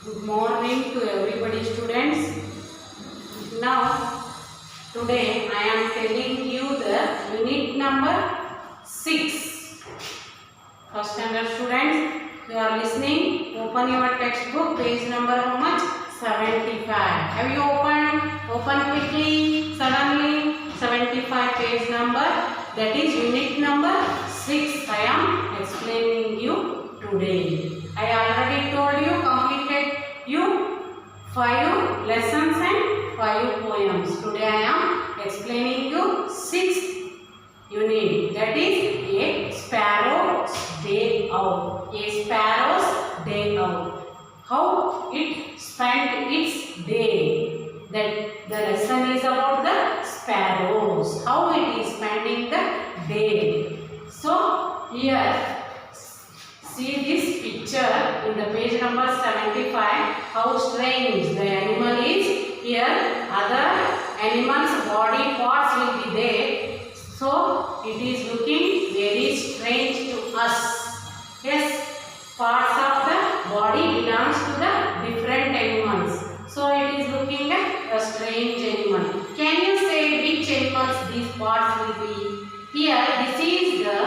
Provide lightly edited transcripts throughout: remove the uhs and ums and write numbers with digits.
Good morning to everybody, students. Now, today I am telling you the unit number 6. First standard students, you are listening. Open your textbook, page number how much? 75. Have you opened? Open quickly, suddenly. 75 page number. That is unit number 6. I am explaining you today. I already told you, completed you 5 lessons and 5 poems. Today I am explaining you 6th unit. That is a sparrow's day out. A sparrow's day out. How it spent its day. That the lesson is about the sparrows. How it is spending the day. So here see this picture in the page number 75. How strange the animal is. Here other animals' body parts will be there. So it is looking very strange to us. Yes, parts of the body belongs to the different animals. So it is looking like a strange animal. Can you say which animals these parts will be? Here this is the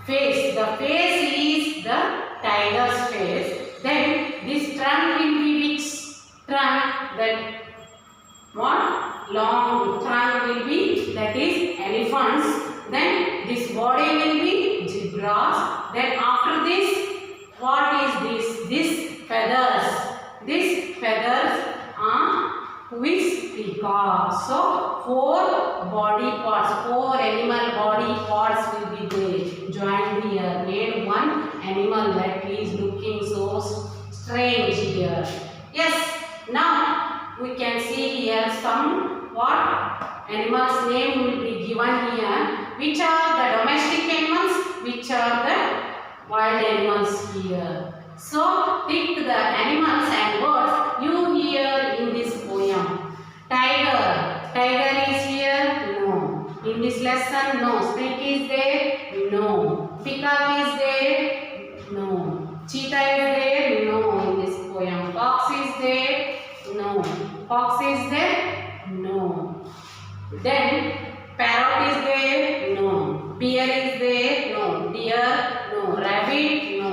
face. The face is the tiger's face. Then this trunk will be which trunk? That what? Long trunk will be, that is elephants. Then this body will be zebras. Then after this, what is this? This feathers. This feathers are with peacock. So 4 body parts, 4 animal body parts will be there. Joined here, made one animal that is looking so strange here. Yes, now we can see here some what animals name will be given here. Which are the domestic animals? Which are the wild animals here? So pick the animals and words you hear in this poem. Tiger. Tiger is here? No. In this lesson? No. Snake is there? No. Peacock is there? No. Cheetah is there? No. In this poem. Fox is there? No. Fox is there? No. Then parrot is there? No. Bear is there? No. Deer? No. Rabbit? No.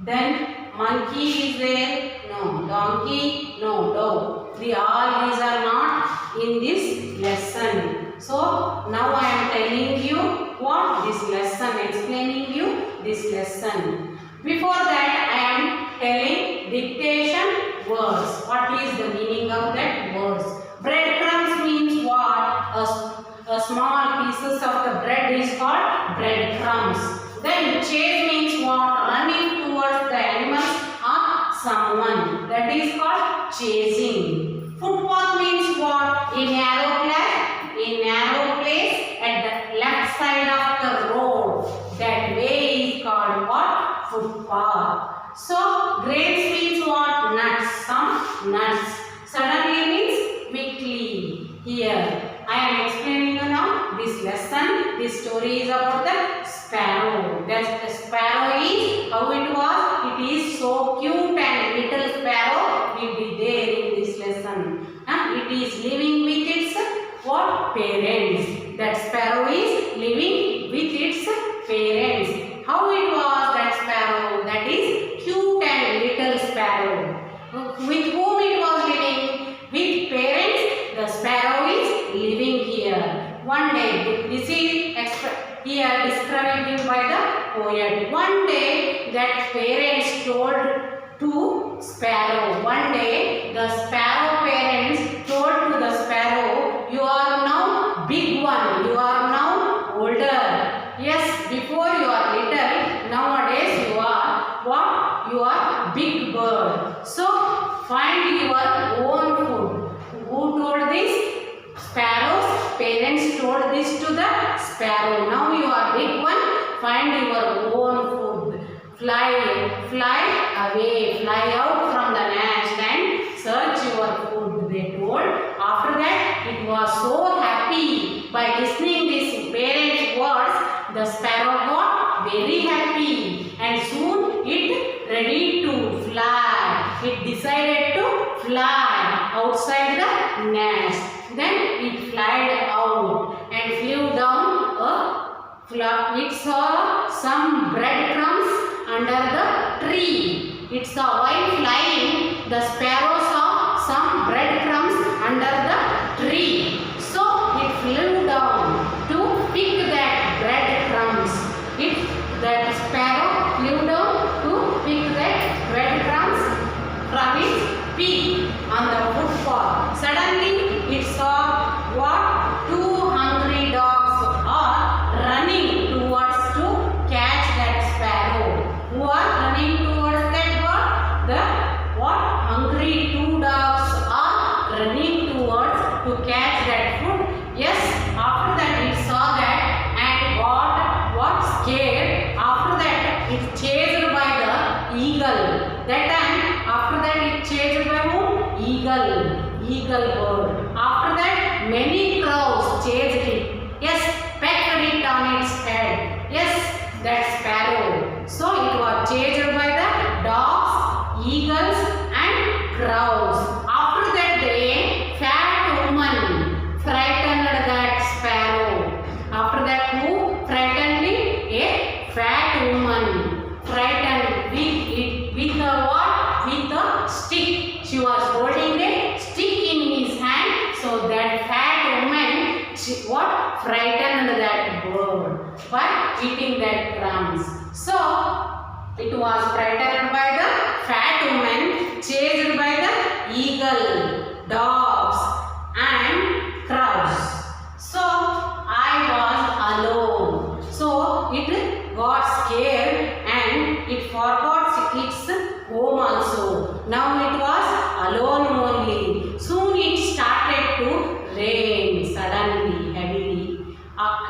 Then monkey is there? No. Donkey? No. Dog. These are not in this lesson. So now I am telling you what this lesson, explaining you this lesson. Before that I am telling dictation words. What is the meaning of that words? Breadcrumbs means what? A small pieces of the bread is called breadcrumbs. Then chase means what? Running towards the animals or someone. That is called chasing. Footpath means what? A narrow place at the left side of the road. That way is called what? Footpath. So grains means what? Nuts. Some nuts. Suddenly means quickly. Here I am explaining you now this lesson. This story is about the sparrow. That the sparrow is how it was. It is so cute and little sparrow will be there in this lesson. It is living with its what? Parents. That sparrow is living with its parents. How it was that sparrow? That is cute and little sparrow. With whom it was living? With parents. The sparrow is living here. One day, this is here described by the poet. One day that parents told to sparrow. One day the sparrow parents told to the sparrow, you are now big one. You are now older. Yes, before you are little, nowadays you are what? You are big bird. So find your own food. Who told this? Sparrows. Parents told this to the sparrow. Now you are big one. Find your own food. Fly away. Fly out from the nest and search your food. They told. After that, it was so happy by listening these parents' words. The sparrow got very happy and soon it ready to fly. it decided to fly outside the nest. Then it flied out and flew down it saw some breadcrumbs under the tree. It saw while flying, the sparrow saw some breadcrumbs under the tree. So it flew down to pick that breadcrumbs. That sparrow flew down to pick that breadcrumbs from its beak on the footpath. Suddenly it saw what? Two hungry dogs are running towards to catch that sparrow. Who are running towards that bird? The what? Hungry two dogs are running towards to catch that food. Yes, after that it saw that and got what? Scared. After that it chased by the eagle. That time after that it chased by who? Eagle bird. After that many crows chased it. Yes, pecked it on its head. Yes, that sparrow. So it was chased by the dogs, eagles and crows. After that a fat woman frightened that sparrow. After that who frightened it? A fat woman frightened with a what? With a stick. She was holding a stick in his hand. So that fat woman what? Frightened that bird by eating that crumbs. So it was frightened by the fat woman, chased by the eagle, dogs and crows. So I was alone. So it got scared and it forgot its home also. Now it was alone only. Soon it started to rain suddenly, heavily.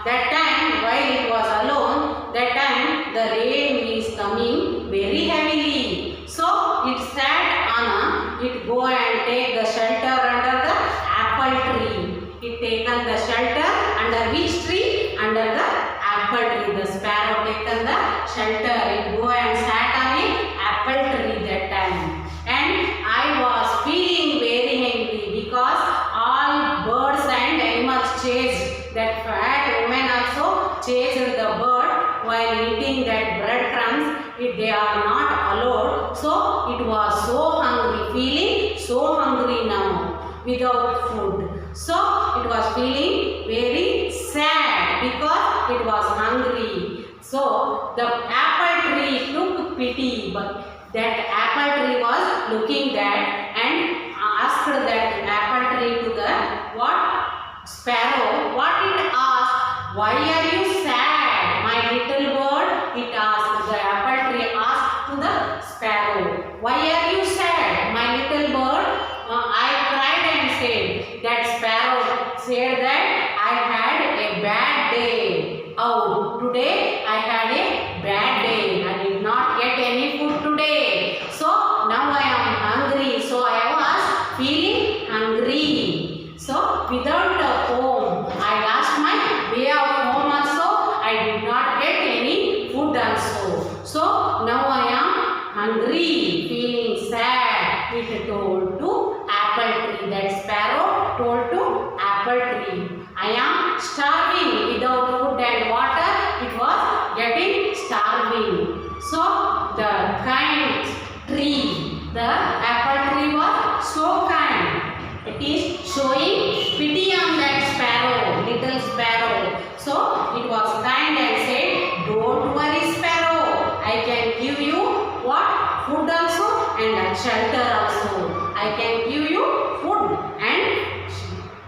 That time while it was alone, that time the rain is coming very heavily. So it sat on it go and take the shelter under the apple tree. It taken the shelter under which tree? Under the apple tree. The sparrow taken the shelter. It go and sat on the apple tree that time. And I was feeling very angry because all birds and animals chased that fat woman also chased the bird while eating that breadcrumbs. They are not allowed. So it was so hungry, feeling so hungry now without food. So it was feeling very sad because it was hungry. So the apple tree took pity, but that apple tree was looking that and asked that apple tree to the what? Sparrow. What it asked? Why are you sad, my little bird? It asked. The apple tree asked to the sparrow. Why are you sad, my little bird? I cried and said. That sparrow said that I had a bad day. Oh, today I had a bad day. I did not get any food today. So now I am hungry. So I was feeling hungry. So without a home, I lost my way of home also. I did not get any food also. So now I am hungry, feeling sad. It told to apple tree. That sparrow told to apple tree. I am starving without food and water. It was getting starving. So the kind tree, the apple tree was so kind. It is showing pity on that sparrow, little sparrow. So it was kind and said, don't worry sparrow, I can give you what? Food also and shelter also. I can give you food and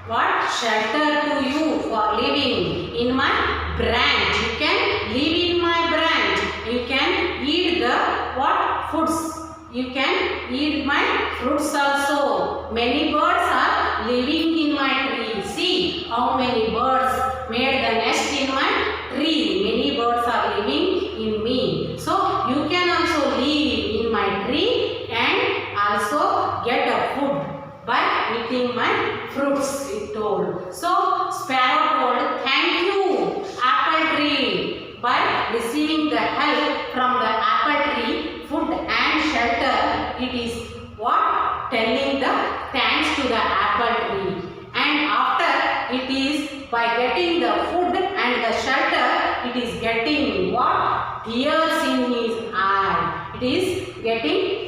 what? Shelter to you for living in my branch. You can live in my branch. You can eat the what? Foods. You can eat my fruits also. Many birds are living in my tree. See how many birds made the nest in my tree. Many birds are living in me. So you can also live in my tree and also get a food by eating my fruits, it told. So sparrow told, thank you apple tree. By receiving the help from the apple tree, food and shelter, it is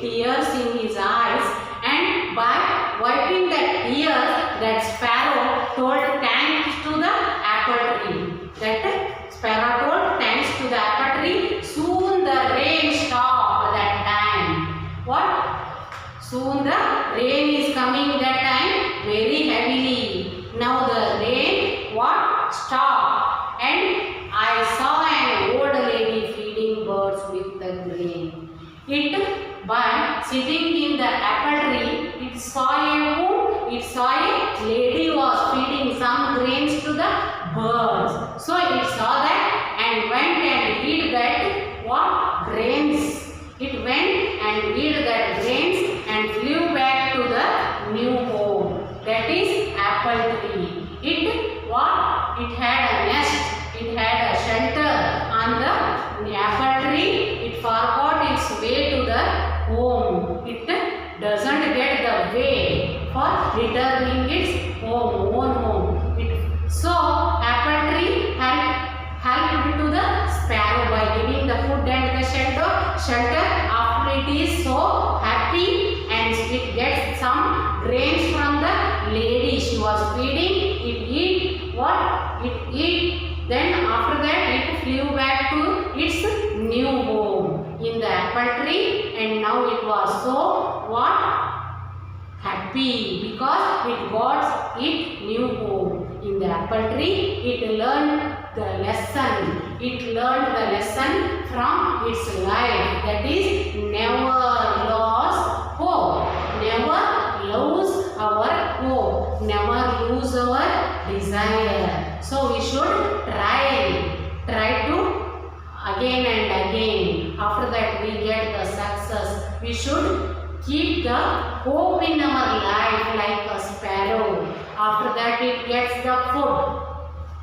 tears in his eyes, and by wiping the tears, that sparrow told thanks to the apple tree. That sparrow told thanks to the apple tree. Soon the rain stopped that time. What? Soon the rain is coming that time very heavily. Now the rain what? Stopped, and I saw an old lady feeding birds with the grain. It, by sitting in the apple tree, it saw a lady was feeding some grains to the birds. So it saw that and went and eat that what? Grains. It went and eat that grains and flew back to the new home. That is apple tree. It what? It had a nest. It had a shelter on the apple tree. It forgot its way to the home. It doesn't get the way for returning its own home. So apple tree helped to the sparrow by giving the food and the shelter. After it is so happy and it gets some grains from the lady she was feeding. It eat what? It eat. Then after that it flew back to its new home in the apple tree, and now it was so what? Happy because it got its new home in the apple tree. It learned the lesson. It learned the lesson from its life. That is never lose hope. Never lose our hope. Never lose our desire. So we should try to again and again. After that we get the success. We should keep the hope in our life like a sparrow. After that it gets the food.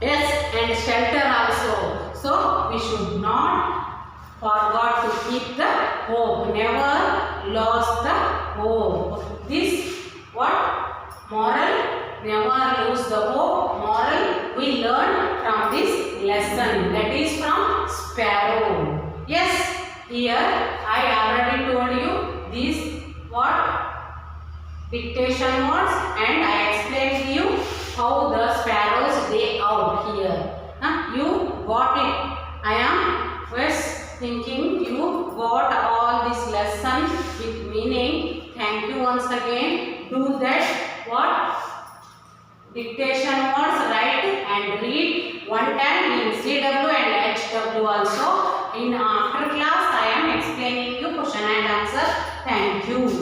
Yes, and shelter also. So we should not forget to keep the hope. Never lose the hope. This what? Moral? Never lose the hope. Moral we learn from this lesson. That is from sparrow. Yes, here I already told you these what? Dictation words, and I explained to you how the sparrows they out here. You got it. I am first thinking you got all this lesson with meaning. Thank you once again. Do that what? Dictation words, write and read one time in CW and HW also. In after class I am explaining you question and answer. Thank you.